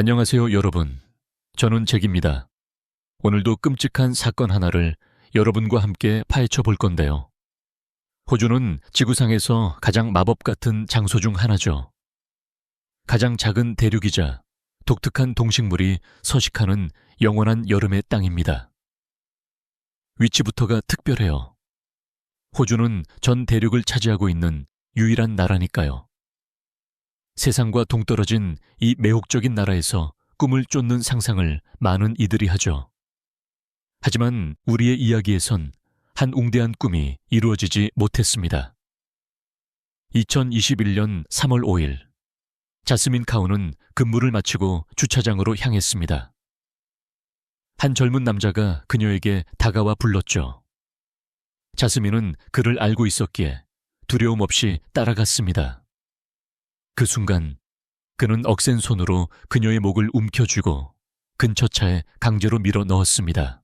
안녕하세요, 여러분. 저는 잭입니다. 오늘도 끔찍한 사건 하나를 여러분과 함께 파헤쳐 볼 건데요. 호주는 지구상에서 가장 마법 같은 장소 중 하나죠. 가장 작은 대륙이자 독특한 동식물이 서식하는 영원한 여름의 땅입니다. 위치부터가 특별해요. 호주는 전 대륙을 차지하고 있는 유일한 나라니까요. 세상과 동떨어진 이 매혹적인 나라에서 꿈을 쫓는 상상을 많은 이들이 하죠. 하지만 우리의 이야기에선 한 웅대한 꿈이 이루어지지 못했습니다. 2021년 3월 5일, 자스민 카운은 근무를 마치고 주차장으로 향했습니다. 한 젊은 남자가 그녀에게 다가와 불렀죠. 자스민은 그를 알고 있었기에 두려움 없이 따라갔습니다. 그 순간 그는 억센 손으로 그녀의 목을 움켜쥐고 근처 차에 강제로 밀어 넣었습니다.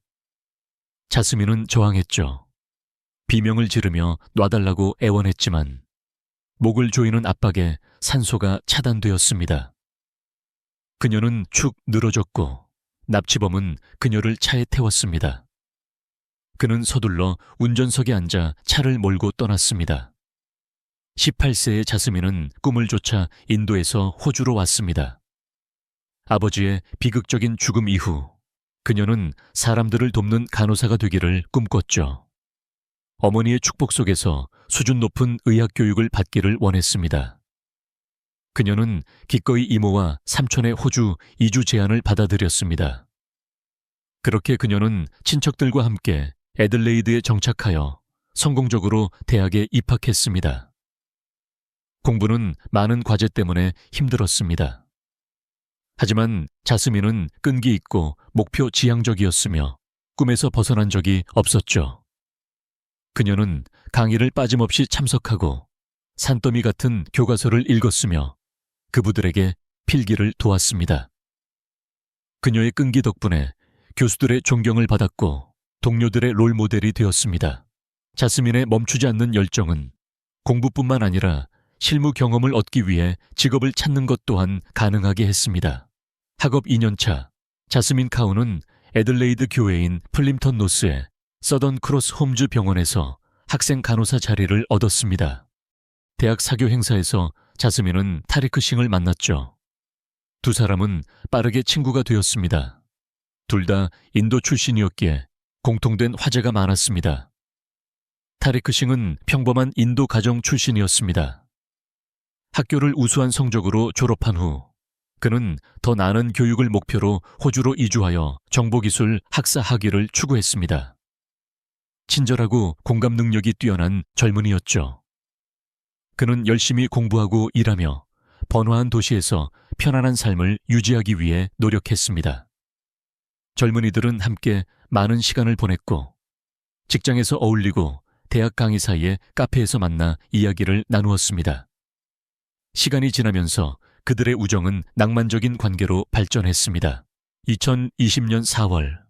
자스민은 저항했죠. 비명을 지르며 놔달라고 애원했지만 목을 조이는 압박에 산소가 차단되었습니다. 그녀는 축 늘어졌고 납치범은 그녀를 차에 태웠습니다. 그는 서둘러 운전석에 앉아 차를 몰고 떠났습니다. 18세의 자스민은 꿈을 쫓아 인도에서 호주로 왔습니다. 아버지의 비극적인 죽음 이후 그녀는 사람들을 돕는 간호사가 되기를 꿈꿨죠. 어머니의 축복 속에서 수준 높은 의학 교육을 받기를 원했습니다. 그녀는 기꺼이 이모와 삼촌의 호주 이주 제안을 받아들였습니다. 그렇게 그녀는 친척들과 함께 애들레이드에 정착하여 성공적으로 대학에 입학했습니다. 공부는 많은 과제 때문에 힘들었습니다. 하지만 자스민은 끈기 있고 목표 지향적이었으며 꿈에서 벗어난 적이 없었죠. 그녀는 강의를 빠짐없이 참석하고 산더미 같은 교과서를 읽었으며 그부들에게 필기를 도왔습니다. 그녀의 끈기 덕분에 교수들의 존경을 받았고 동료들의 롤모델이 되었습니다. 자스민의 멈추지 않는 열정은 공부뿐만 아니라 실무 경험을 얻기 위해 직업을 찾는 것 또한 가능하게 했습니다. 학업 2년차, 자스민 카운은 애들레이드 교회인 플림턴 노스의 서던 크로스 홈즈 병원에서 학생 간호사 자리를 얻었습니다. 대학 사교 행사에서 자스민은 타리크 싱을 만났죠. 두 사람은 빠르게 친구가 되었습니다. 둘 다 인도 출신이었기에 공통된 화제가 많았습니다. 타리크 싱은 평범한 인도 가정 출신이었습니다. 학교를 우수한 성적으로 졸업한 후 그는 더 나은 교육을 목표로 호주로 이주하여 정보기술 학사 학위를 추구했습니다. 친절하고 공감 능력이 뛰어난 젊은이였죠. 그는 열심히 공부하고 일하며 번화한 도시에서 편안한 삶을 유지하기 위해 노력했습니다. 젊은이들은 함께 많은 시간을 보냈고 직장에서 어울리고 대학 강의 사이에 카페에서 만나 이야기를 나누었습니다. 시간이 지나면서 그들의 우정은 낭만적인 관계로 발전했습니다. 2020년 4월,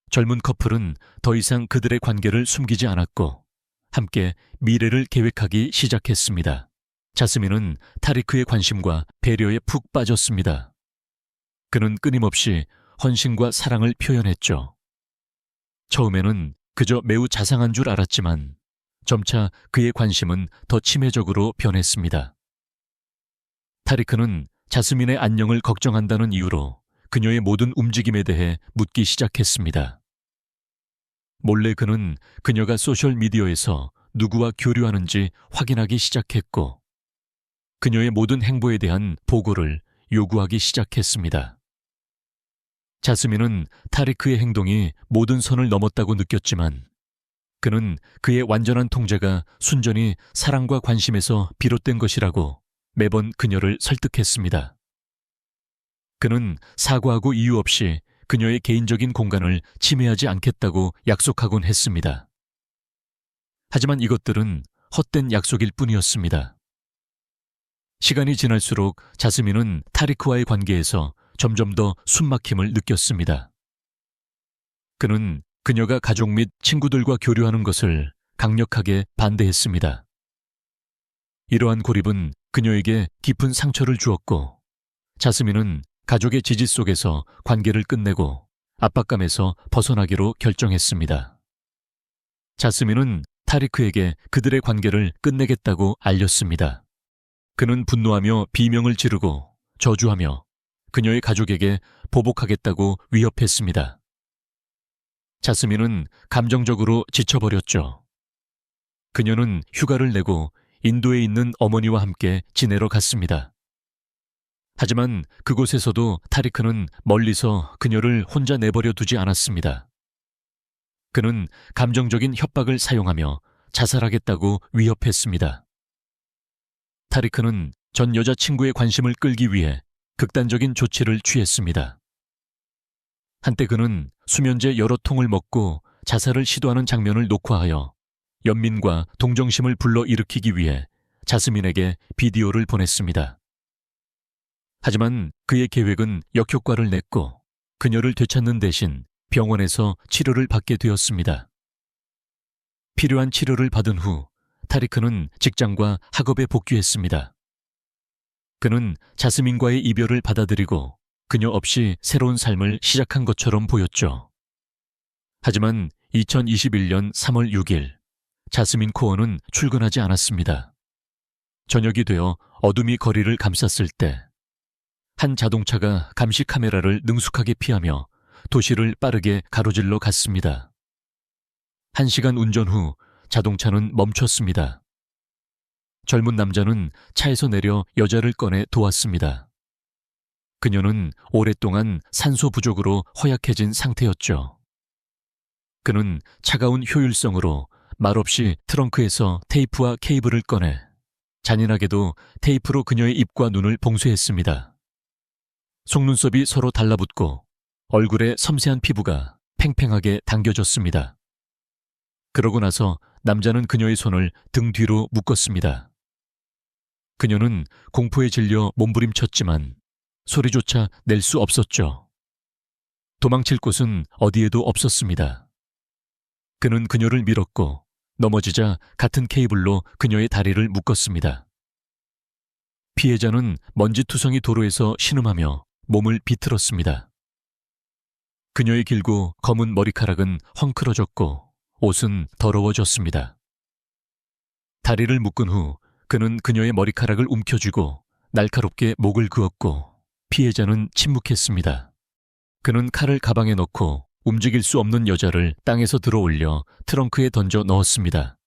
젊은 커플은 더 이상 그들의 관계를 숨기지 않았고 함께 미래를 계획하기 시작했습니다. 자스민은 타리크의 관심과 배려에 푹 빠졌습니다. 그는 끊임없이 헌신과 사랑을 표현했죠. 처음에는 그저 매우 자상한 줄 알았지만 점차 그의 관심은 더 치매적으로 변했습니다. 타리크는 자스민의 안녕을 걱정한다는 이유로 그녀의 모든 움직임에 대해 묻기 시작했습니다. 몰래 그는 그녀가 소셜미디어에서 누구와 교류하는지 확인하기 시작했고 그녀의 모든 행보에 대한 보고를 요구하기 시작했습니다. 자스민은 타리크의 행동이 모든 선을 넘었다고 느꼈지만 그는 그의 완전한 통제가 순전히 사랑과 관심에서 비롯된 것이라고 매번 그녀를 설득했습니다. 그는 사과하고 이유 없이 그녀의 개인적인 공간을 침해하지 않겠다고 약속하곤 했습니다. 하지만 이것들은 헛된 약속일 뿐이었습니다. 시간이 지날수록 자스민은 타리크와의 관계에서 점점 더 숨막힘을 느꼈습니다. 그는 그녀가 가족 및 친구들과 교류하는 것을 강력하게 반대했습니다. 이러한 고립은 그녀에게 깊은 상처를 주었고 자스민은 가족의 지지 속에서 관계를 끝내고 압박감에서 벗어나기로 결정했습니다. 자스민은 타리크에게 그들의 관계를 끝내겠다고 알렸습니다. 그는 분노하며 비명을 지르고 저주하며 그녀의 가족에게 보복하겠다고 위협했습니다. 자스민은 감정적으로 지쳐버렸죠. 그녀는 휴가를 내고 인도에 있는 어머니와 함께 지내러 갔습니다. 하지만 그곳에서도 타리크는 멀리서 그녀를 혼자 내버려 두지 않았습니다. 그는 감정적인 협박을 사용하며 자살하겠다고 위협했습니다. 타리크는 전 여자친구의 관심을 끌기 위해 극단적인 조치를 취했습니다. 한때 그는 수면제 여러 통을 먹고 자살을 시도하는 장면을 녹화하여 연민과 동정심을 불러일으키기 위해 자스민에게 비디오를 보냈습니다. 하지만 그의 계획은 역효과를 냈고 그녀를 되찾는 대신 병원에서 치료를 받게 되었습니다. 필요한 치료를 받은 후 타리크는 직장과 학업에 복귀했습니다. 그는 자스민과의 이별을 받아들이고 그녀 없이 새로운 삶을 시작한 것처럼 보였죠. 하지만 2021년 3월 6일 자스민 코어는 출근하지 않았습니다. 저녁이 되어 어둠이 거리를 감쌌을 때 한 자동차가 감시 카메라를 능숙하게 피하며 도시를 빠르게 가로질러 갔습니다. 1시간 운전 후 자동차는 멈췄습니다. 젊은 남자는 차에서 내려 여자를 꺼내 도왔습니다. 그녀는 오랫동안 산소 부족으로 허약해진 상태였죠. 그는 차가운 효율성으로 말없이 트렁크에서 테이프와 케이블을 꺼내 잔인하게도 테이프로 그녀의 입과 눈을 봉쇄했습니다. 속눈썹이 서로 달라붙고 얼굴의 섬세한 피부가 팽팽하게 당겨졌습니다. 그러고 나서 남자는 그녀의 손을 등 뒤로 묶었습니다. 그녀는 공포에 질려 몸부림쳤지만 소리조차 낼 수 없었죠. 도망칠 곳은 어디에도 없었습니다. 그는 그녀를 밀었고 넘어지자 같은 케이블로 그녀의 다리를 묶었습니다. 피해자는 먼지투성이 도로에서 신음하며 몸을 비틀었습니다. 그녀의 길고 검은 머리카락은 헝클어졌고 옷은 더러워졌습니다. 다리를 묶은 후 그는 그녀의 머리카락을 움켜쥐고 날카롭게 목을 그었고 피해자는 침묵했습니다. 그는 칼을 가방에 넣고 움직일 수 없는 여자를 땅에서 들어올려 트렁크에 던져 넣었습니다.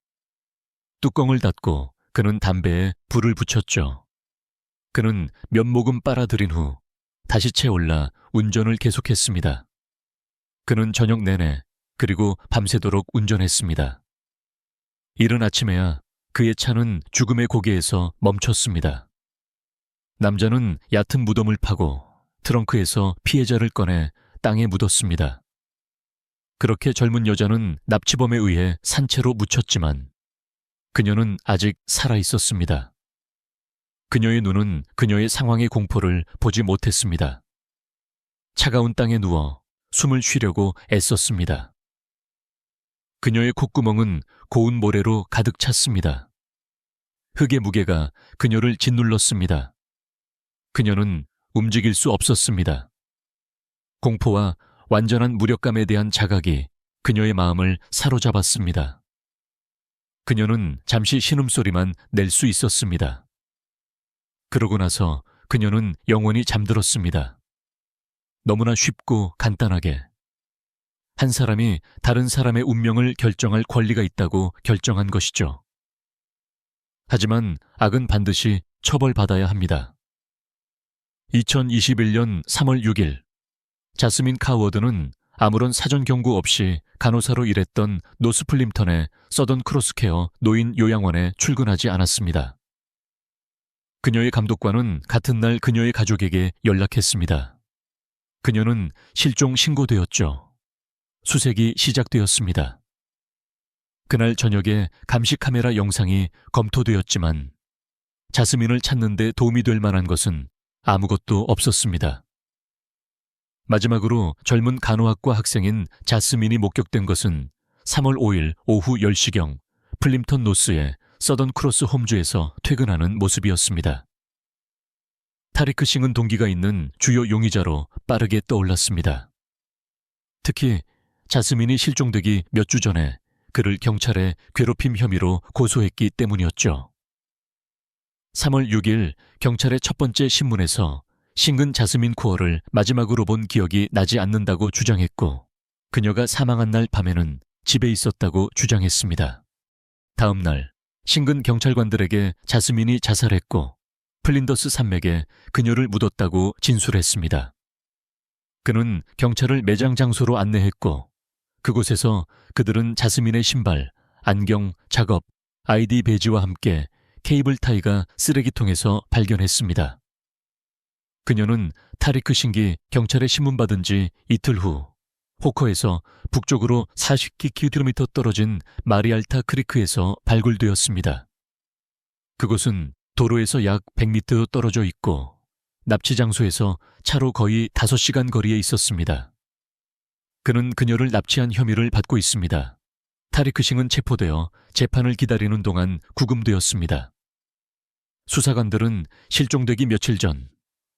뚜껑을 닫고 그는 담배에 불을 붙였죠. 그는 몇 모금 빨아들인 후 다시 채올라 운전을 계속했습니다. 그는 저녁 내내 그리고 밤새도록 운전했습니다. 이른 아침에야 그의 차는 죽음의 고개에서 멈췄습니다. 남자는 얕은 무덤을 파고 트렁크에서 피해자를 꺼내 땅에 묻었습니다. 그렇게 젊은 여자는 납치범에 의해 산채로 묻혔지만 그녀는 아직 살아 있었습니다. 그녀의 눈은 그녀의 상황의 공포를 보지 못했습니다. 차가운 땅에 누워 숨을 쉬려고 애썼습니다. 그녀의 콧구멍은 고운 모래로 가득 찼습니다. 흙의 무게가 그녀를 짓눌렀습니다. 그녀는 움직일 수 없었습니다. 공포와 완전한 무력감에 대한 자각이 그녀의 마음을 사로잡았습니다. 그녀는 잠시 신음소리만 낼 수 있었습니다. 그러고 나서 그녀는 영원히 잠들었습니다. 너무나 쉽고 간단하게 한 사람이 다른 사람의 운명을 결정할 권리가 있다고 결정한 것이죠. 하지만 악은 반드시 처벌받아야 합니다. 2021년 3월 6일 자스민 카워드는 아무런 사전 경고 없이 간호사로 일했던 노스플림턴의 서던 크로스케어 노인 요양원에 출근하지 않았습니다. 그녀의 감독관은 같은 날 그녀의 가족에게 연락했습니다. 그녀는 실종 신고되었죠. 수색이 시작되었습니다. 그날 저녁에 감시 카메라 영상이 검토되었지만 자스민을 찾는 데 도움이 될 만한 것은 아무것도 없었습니다. 마지막으로 젊은 간호학과 학생인 자스민이 목격된 것은 3월 5일 오후 10시경 플림턴 노스의 서던 크로스 홈즈에서 퇴근하는 모습이었습니다. 타리크 싱은 동기가 있는 주요 용의자로 빠르게 떠올랐습니다. 특히 자스민이 실종되기 몇 주 전에 그를 경찰에 괴롭힘 혐의로 고소했기 때문이었죠. 3월 6일 경찰의 첫 번째 신문에서 싱은 자스민 코어를 마지막으로 본 기억이 나지 않는다고 주장했고, 그녀가 사망한 날 밤에는 집에 있었다고 주장했습니다. 다음 날 싱은 경찰관들에게 자스민이 자살했고 플린더스 산맥에 그녀를 묻었다고 진술했습니다. 그는 경찰을 매장 장소로 안내했고, 그곳에서 그들은 자스민의 신발, 안경, 작업, 아이디 배지와 함께 케이블 타이가 쓰레기통에서 발견했습니다. 그녀는 타리크 싱이 경찰에 신문받은 지 이틀 후 호커에서 북쪽으로 40km 떨어진 마리알타 크리크에서 발굴되었습니다. 그곳은 도로에서 약 100m 떨어져 있고 납치 장소에서 차로 거의 5시간 거리에 있었습니다. 그는 그녀를 납치한 혐의를 받고 있습니다. 타리크 싱은 체포되어 재판을 기다리는 동안 구금되었습니다. 수사관들은 실종되기 며칠 전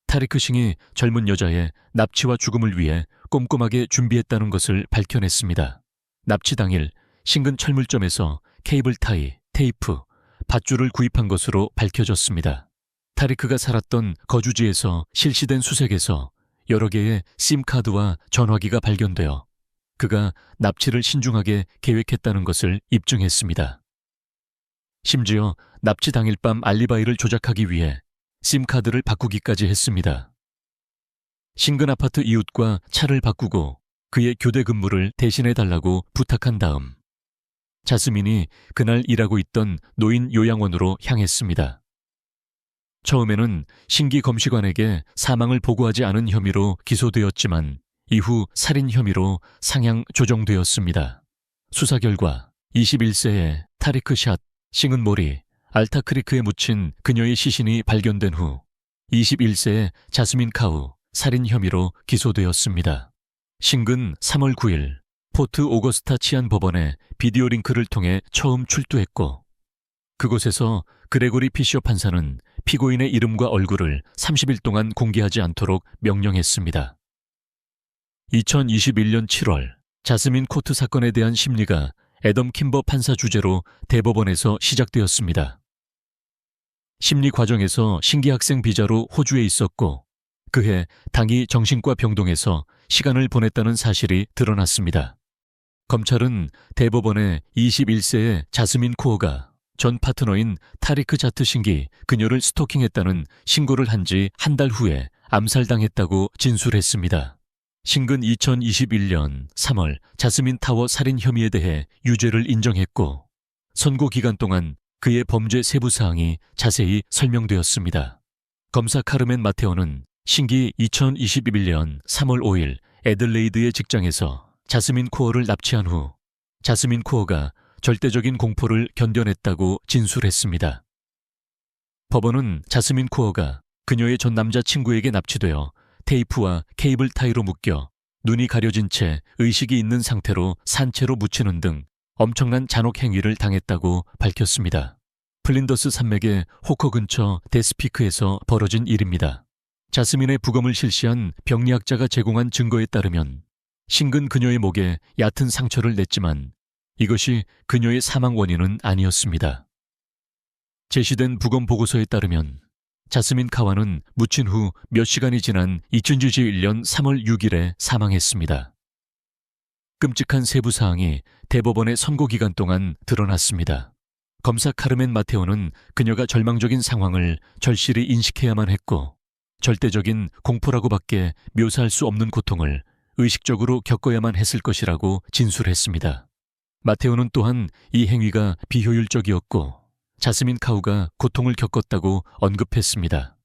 타리크 싱이 젊은 여자의 납치와 죽음을 위해 꼼꼼하게 준비했다는 것을 밝혀냈습니다. 납치 당일 싱은 철물점에서 케이블 타이, 테이프, 밧줄을 구입한 것으로 밝혀졌습니다. 타리크가 살았던 거주지에서 실시된 수색에서 여러 개의 심카드와 전화기가 발견되어 그가 납치를 신중하게 계획했다는 것을 입증했습니다. 심지어 납치 당일 밤 알리바이를 조작하기 위해 심카드를 바꾸기까지 했습니다. 싱근 아파트 이웃과 차를 바꾸고 그의 교대 근무를 대신해달라고 부탁한 다음 자스민이 그날 일하고 있던 노인 요양원으로 향했습니다. 처음에는 신기 검시관에게 사망을 보고하지 않은 혐의로 기소되었지만 이후 살인 혐의로 상향 조정되었습니다. 수사 결과 21세의 타리크 샷, 싱은 몰이 알타크리크에 묻힌 그녀의 시신이 발견된 후 21세의 자스민 카우 살인 혐의로 기소되었습니다. 싱은 3월 9일 포트 오거스타 치안 법원에 비디오 링크를 통해 처음 출두했고, 그곳에서 그레고리 피셔 판사는 피고인의 이름과 얼굴을 30일 동안 공개하지 않도록 명령했습니다. 2021년 7월 자스민 코트 사건에 대한 심리가 애덤 킴버 판사 주재로 대법원에서 시작되었습니다. 심리 과정에서 신기 학생 비자로 호주에 있었고 그해 당이 정신과 병동에서 시간을 보냈다는 사실이 드러났습니다. 검찰은 대법원에 21세의 자스민 코어가 전 파트너인 타리크 자트 싱기 그녀를 스토킹했다는 신고를 한 지 한 달 후에 암살당했다고 진술했습니다. 싱은 2021년 3월 자스민 타워 살인 혐의에 대해 유죄를 인정했고 선고 기간 동안 그의 범죄 세부 사항이 자세히 설명되었습니다. 검사 카르멘 마테오는 싱기 2021년 3월 5일 애들레이드의 직장에서 자스민 코어를 납치한 후 자스민 코어가 절대적인 공포를 견뎌냈다고 진술했습니다. 법원은 자스민 코어가 그녀의 전 남자친구에게 납치되어 테이프와 케이블 타이로 묶여 눈이 가려진 채 의식이 있는 상태로 산채로 묻히는 등 엄청난 잔혹 행위를 당했다고 밝혔습니다. 플린더스 산맥의 호커 근처 데스피크에서 벌어진 일입니다. 자스민의 부검을 실시한 병리학자가 제공한 증거에 따르면 싱은 그녀의 목에 얕은 상처를 냈지만 이것이 그녀의 사망 원인은 아니었습니다. 제시된 부검 보고서에 따르면 자스민 카와는 묻힌 후 몇 시간이 지난 2021년 3월 6일에 사망했습니다. 끔찍한 세부 사항이 대법원의 선고 기간 동안 드러났습니다. 검사 카르멘 마테오는 그녀가 절망적인 상황을 절실히 인식해야만 했고 절대적인 공포라고밖에 묘사할 수 없는 고통을 의식적으로 겪어야만 했을 것이라고 진술했습니다. 마테오는 또한 이 행위가 비효율적이었고 자스민 카우가 고통을 겪었다고 언급했습니다.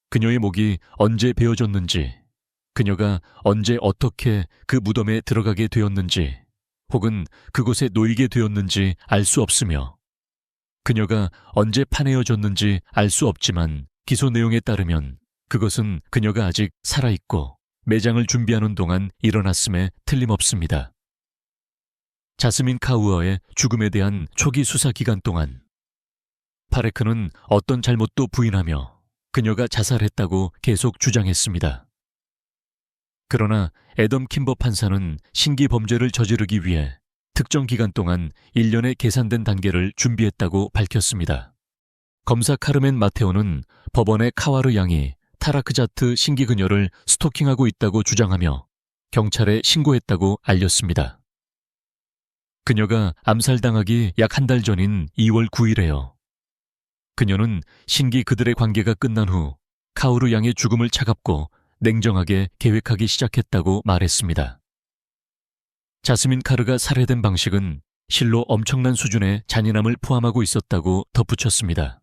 그녀의 목이 언제 베어졌는지, 그녀가 언제 어떻게 그 무덤에 들어가게 되었는지, 혹은 그곳에 놓이게 되었는지 알 수 없으며, 그녀가 언제 파내어졌는지 알 수 없지만 기소 내용에 따르면 그것은 그녀가 아직 살아있고 매장을 준비하는 동안 일어났음에 틀림없습니다. 자스민 카우어의 죽음에 대한 초기 수사 기간 동안 파레크는 어떤 잘못도 부인하며 그녀가 자살했다고 계속 주장했습니다. 그러나 애덤 킴버 판사는 신기 범죄를 저지르기 위해 특정 기간 동안 1년의 계산된 단계를 준비했다고 밝혔습니다. 검사 카르멘 마테오는 법원의 카와르 양이 타라크자트 신기 그녀를 스토킹하고 있다고 주장하며 경찰에 신고했다고 알렸습니다. 그녀가 암살당하기 약 한 달 전인 2월 9일에요. 그녀는 신기 그들의 관계가 끝난 후 카오르 양의 죽음을 차갑고 냉정하게 계획하기 시작했다고 말했습니다. 자스민 카르가 살해된 방식은 실로 엄청난 수준의 잔인함을 포함하고 있었다고 덧붙였습니다.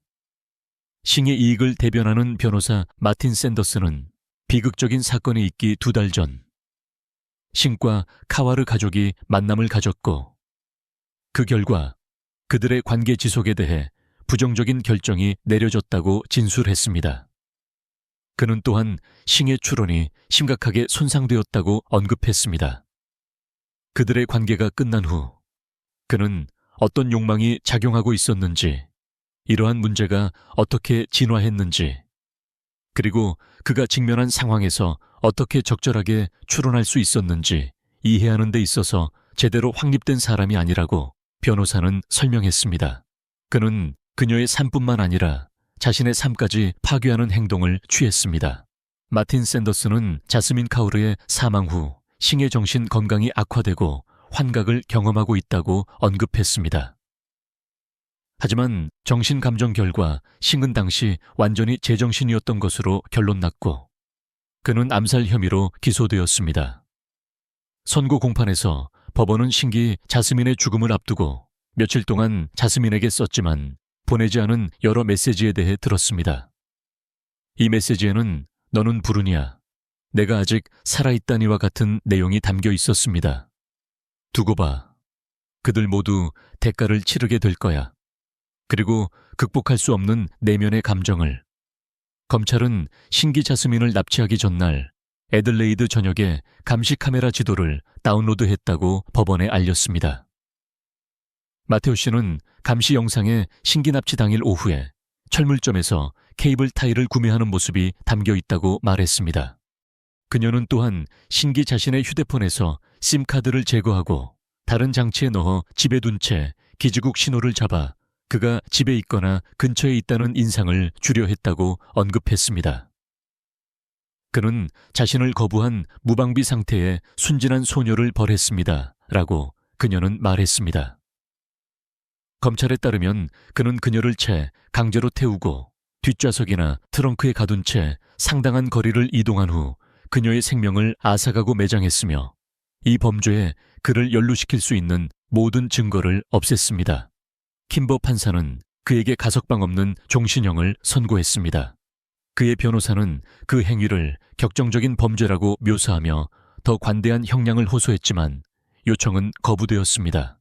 싱의 이익을 대변하는 변호사 마틴 샌더스는 비극적인 사건이 있기 2달 전 싱과 카와르 가족이 만남을 가졌고 그 결과 그들의 관계 지속에 대해 부정적인 결정이 내려졌다고 진술했습니다. 그는 또한 싱의 추론이 심각하게 손상되었다고 언급했습니다. 그들의 관계가 끝난 후 그는 어떤 욕망이 작용하고 있었는지, 이러한 문제가 어떻게 진화했는지, 그리고 그가 직면한 상황에서 어떻게 적절하게 추론할 수 있었는지 이해하는 데 있어서 제대로 확립된 사람이 아니라고 변호사는 설명했습니다. 그는 그녀의 삶뿐만 아니라 자신의 삶까지 파괴하는 행동을 취했습니다. 마틴 샌더스는 자스민 카오르의 사망 후 싱의 정신 건강이 악화되고 환각을 경험하고 있다고 언급했습니다. 하지만 정신감정 결과 싱은 당시 완전히 제정신이었던 것으로 결론났고 그는 암살 혐의로 기소되었습니다. 선고 공판에서 법원은 싱기 자스민의 죽음을 앞두고 며칠 동안 자스민에게 썼지만 보내지 않은 여러 메시지에 대해 들었습니다. 이 메시지에는 너는 부르냐, 내가 아직 살아있다니와 같은 내용이 담겨 있었습니다. 두고 봐. 그들 모두 대가를 치르게 될 거야. 그리고 극복할 수 없는 내면의 감정을. 검찰은 신기 자스민을 납치하기 전날 애들레이드 전역에 감시 카메라 지도를 다운로드했다고 법원에 알렸습니다. 마테오 씨는 감시 영상에 신기 납치 당일 오후에 철물점에서 케이블 타이를 구매하는 모습이 담겨 있다고 말했습니다. 그녀는 또한 신기 자신의 휴대폰에서 심카드를 제거하고 다른 장치에 넣어 집에 둔 채 기지국 신호를 잡아 그가 집에 있거나 근처에 있다는 인상을 주려 했다고 언급했습니다. 그는 자신을 거부한 무방비 상태의 순진한 소녀를 벌했습니다. 라고 그녀는 말했습니다. 검찰에 따르면 그는 그녀를 채 강제로 태우고 뒷좌석이나 트렁크에 가둔 채 상당한 거리를 이동한 후 그녀의 생명을 앗아가고 매장했으며 이 범죄에 그를 연루시킬 수 있는 모든 증거를 없앴습니다. 킴버 판사는 그에게 가석방 없는 종신형을 선고했습니다. 그의 변호사는 그 행위를 격정적인 범죄라고 묘사하며 더 관대한 형량을 호소했지만 요청은 거부되었습니다.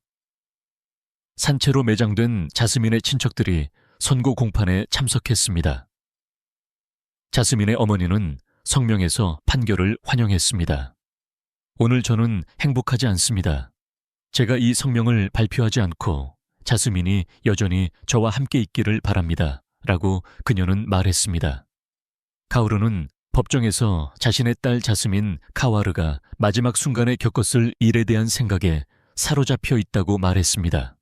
산채로 매장된 자스민의 친척들이 선고 공판에 참석했습니다. 자스민의 어머니는 성명에서 판결을 환영했습니다. 오늘 저는 행복하지 않습니다. 제가 이 성명을 발표하지 않고 자스민이 여전히 저와 함께 있기를 바랍니다. 라고 그녀는 말했습니다. 카오르는 법정에서 자신의 딸 자스민 카와르가 마지막 순간에 겪었을 일에 대한 생각에 사로잡혀 있다고 말했습니다.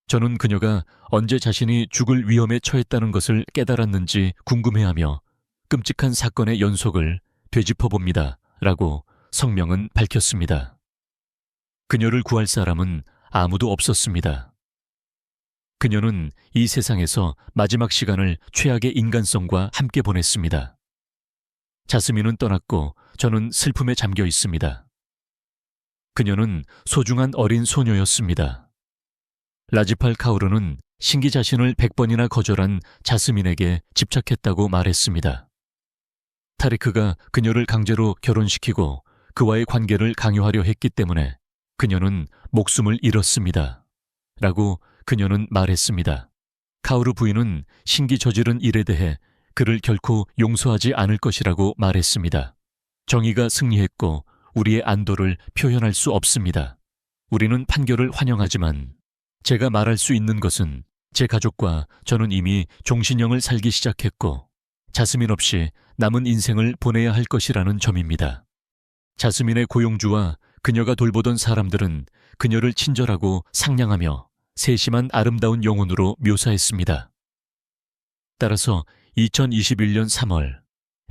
저는 그녀가 언제 자신이 죽을 위험에 처했다는 것을 깨달았는지 궁금해하며 끔찍한 사건의 연속을 되짚어봅니다. 라고 성명은 밝혔습니다. 그녀를 구할 사람은 아무도 없었습니다. 그녀는 이 세상에서 마지막 시간을 최악의 인간성과 함께 보냈습니다. 자스민은 떠났고 저는 슬픔에 잠겨 있습니다. 그녀는 소중한 어린 소녀였습니다. 라지팔 카오르는 신기 자신을 100번이나 거절한 자스민에게 집착했다고 말했습니다. 타리크가 그녀를 강제로 결혼시키고 그와의 관계를 강요하려 했기 때문에 그녀는 목숨을 잃었습니다. 라고 그녀는 말했습니다. 카오르 부인은 신기 저지른 일에 대해 그를 결코 용서하지 않을 것이라고 말했습니다. 정의가 승리했고 우리의 안도를 표현할 수 없습니다. 우리는 판결을 환영하지만 제가 말할 수 있는 것은 제 가족과 저는 이미 종신형을 살기 시작했고 자스민 없이 남은 인생을 보내야 할 것이라는 점입니다. 자스민의 고용주와 그녀가 돌보던 사람들은 그녀를 친절하고 상냥하며 세심한 아름다운 영혼으로 묘사했습니다. 따라서 2021년 3월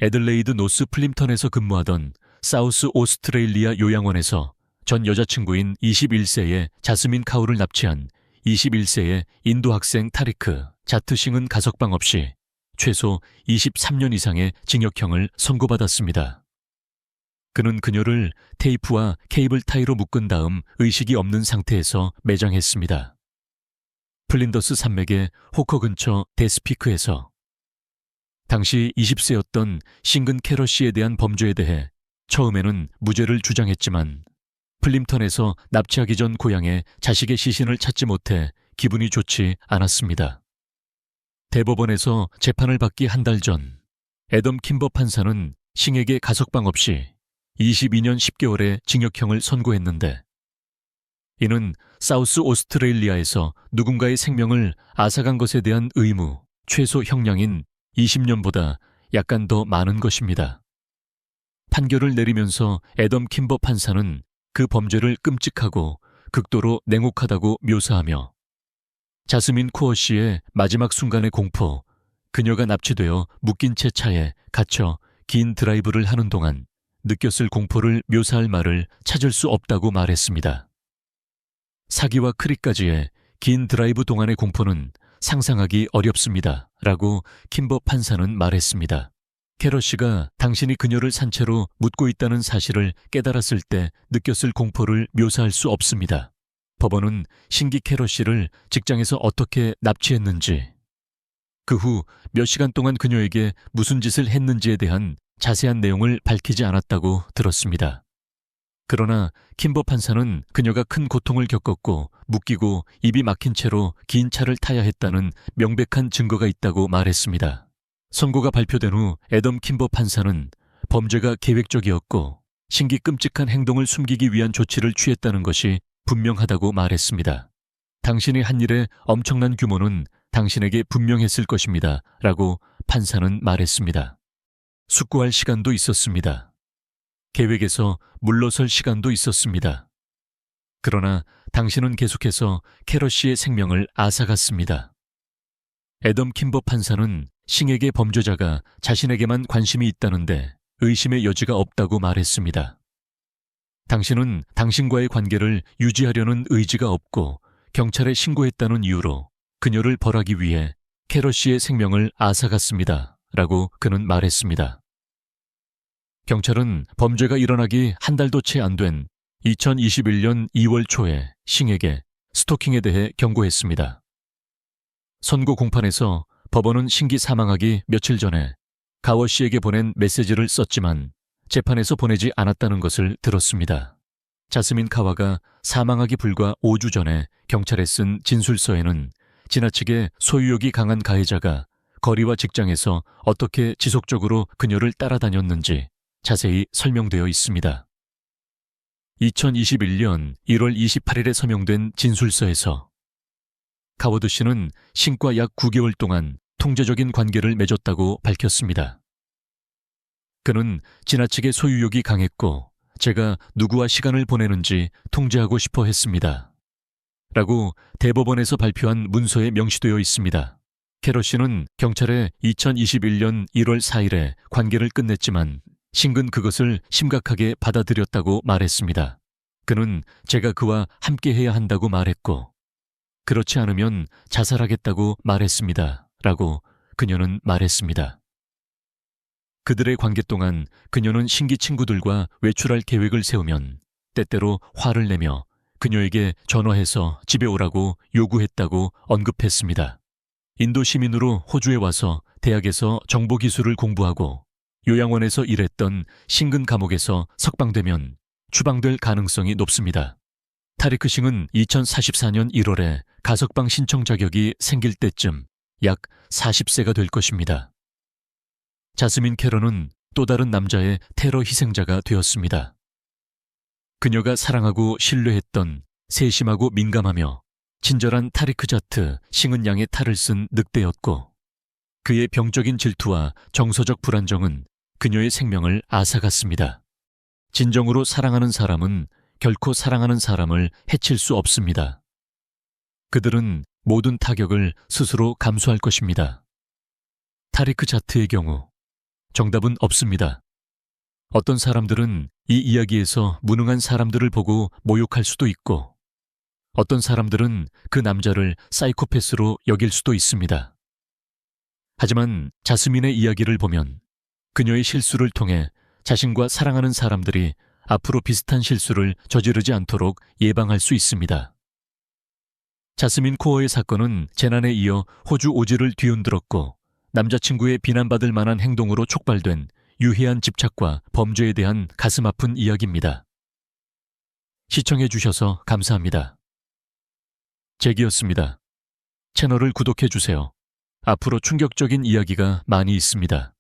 애들레이드 노스 플림턴에서 근무하던 사우스 오스트레일리아 요양원에서 전 여자친구인 21세의 자스민 카울을 납치한 21세의 인도 학생 타리크 자트싱은 가석방 없이 최소 23년 이상의 징역형을 선고받았습니다. 그는 그녀를 테이프와 케이블 타이로 묶은 다음 의식이 없는 상태에서 매장했습니다. 플린더스 산맥의 호커 근처 데스피크에서 당시 20세였던 싱근 캐럿 씨에 대한 범죄에 대해 처음에는 무죄를 주장했지만 플림턴에서 납치하기 전 고향에 자식의 시신을 찾지 못해 기분이 좋지 않았습니다. 대법원에서 재판을 받기 한 달 전 애덤 킴버 판사는 싱에게 가석방 없이 22년 10개월의 징역형을 선고했는데 이는 사우스 오스트레일리아에서 누군가의 생명을 앗아간 것에 대한 의무, 최소 형량인 20년보다 약간 더 많은 것입니다. 판결을 내리면서 애덤 킴버 판사는 그 범죄를 끔찍하고 극도로 냉혹하다고 묘사하며 자스민 코어 씨의 마지막 순간의 공포, 그녀가 납치되어 묶인 채 차에 갇혀 긴 드라이브를 하는 동안 느꼈을 공포를 묘사할 말을 찾을 수 없다고 말했습니다. 사기와 크릭까지의 긴 드라이브 동안의 공포는 상상하기 어렵습니다. 라고 킴버 판사는 말했습니다. 캐럿 씨가 당신이 그녀를 산채로 묻고 있다는 사실을 깨달았을 때 느꼈을 공포를 묘사할 수 없습니다. 법원은 신기 캐럿 씨를 직장에서 어떻게 납치했는지, 그 후 몇 시간 동안 그녀에게 무슨 짓을 했는지에 대한 자세한 내용을 밝히지 않았다고 들었습니다. 그러나 킴버 판사는 그녀가 큰 고통을 겪었고 묶이고 입이 막힌 채로 긴 차를 타야 했다는 명백한 증거가 있다고 말했습니다. 선고가 발표된 후 애덤 킴버 판사는 범죄가 계획적이었고 신기 끔찍한 행동을 숨기기 위한 조치를 취했다는 것이 분명하다고 말했습니다. 당신이 한 일의 엄청난 규모는 당신에게 분명했을 것입니다. 라고 판사는 말했습니다. 숙고할 시간도 있었습니다. 계획에서 물러설 시간도 있었습니다. 그러나 당신은 계속해서 캐럿 씨의 생명을 앗아갔습니다. 애덤 킴버 판사는 싱에게 범죄자가 자신에게만 관심이 있다는데 의심의 여지가 없다고 말했습니다. 당신은 당신과의 관계를 유지하려는 의지가 없고 경찰에 신고했다는 이유로 그녀를 벌하기 위해 캐럿 씨의 생명을 앗아갔습니다. 라고 그는 말했습니다. 경찰은 범죄가 일어나기 한 달도 채 안 된 2021년 2월 초에 싱에게 스토킹에 대해 경고했습니다. 선고 공판에서 법원은 싱기 사망하기 며칠 전에 가워 씨에게 보낸 메시지를 썼지만 재판에서 보내지 않았다는 것을 들었습니다. 자스민 카와가 사망하기 불과 5주 전에 경찰에 쓴 진술서에는 지나치게 소유욕이 강한 가해자가 거리와 직장에서 어떻게 지속적으로 그녀를 따라다녔는지 자세히 설명되어 있습니다. 2021년 1월 28일에 서명된 진술서에서 가워드 씨는 싱과 약 9개월 동안 통제적인 관계를 맺었다고 밝혔습니다. 그는 지나치게 소유욕이 강했고 제가 누구와 시간을 보내는지 통제하고 싶어 했습니다. 라고 대법원에서 발표한 문서에 명시되어 있습니다. 캐럿 씨는 경찰에 2021년 1월 4일에 관계를 끝냈지만 싱은 그것을 심각하게 받아들였다고 말했습니다. 그는 제가 그와 함께해야 한다고 말했고 그렇지 않으면 자살하겠다고 말했습니다. 라고 그녀는 말했습니다. 그들의 관계 동안 그녀는 신기 친구들과 외출할 계획을 세우면 때때로 화를 내며 그녀에게 전화해서 집에 오라고 요구했다고 언급했습니다. 인도 시민으로 호주에 와서 대학에서 정보기술을 공부하고 요양원에서 일했던 싱근 감옥에서 석방되면 추방될 가능성이 높습니다. 타리크 싱은 2044년 1월에 가석방 신청 자격이 생길 때쯤 약 40세가 될 것입니다. 자스민 캐런은 또 다른 남자의 테러 희생자가 되었습니다. 그녀가 사랑하고 신뢰했던 세심하고 민감하며 친절한 타리크 자트 싱은 양의 탈을 쓴 늑대였고 그의 병적인 질투와 정서적 불안정은 그녀의 생명을 앗아갔습니다. 진정으로 사랑하는 사람은 결코 사랑하는 사람을 해칠 수 없습니다. 그들은 모든 타격을 스스로 감수할 것입니다. 타리크 자트의 경우 정답은 없습니다. 어떤 사람들은 이 이야기에서 무능한 사람들을 보고 모욕할 수도 있고, 어떤 사람들은 그 남자를 사이코패스로 여길 수도 있습니다. 하지만 자스민의 이야기를 보면 그녀의 실수를 통해 자신과 사랑하는 사람들이 앞으로 비슷한 실수를 저지르지 않도록 예방할 수 있습니다. 자스민 코어의 사건은 재난에 이어 호주 오지를 뒤흔들었고, 남자친구의 비난받을 만한 행동으로 촉발된 유해한 집착과 범죄에 대한 가슴 아픈 이야기입니다. 시청해 주셔서 감사합니다. 잭이었습니다. 채널을 구독해 주세요. 앞으로 충격적인 이야기가 많이 있습니다.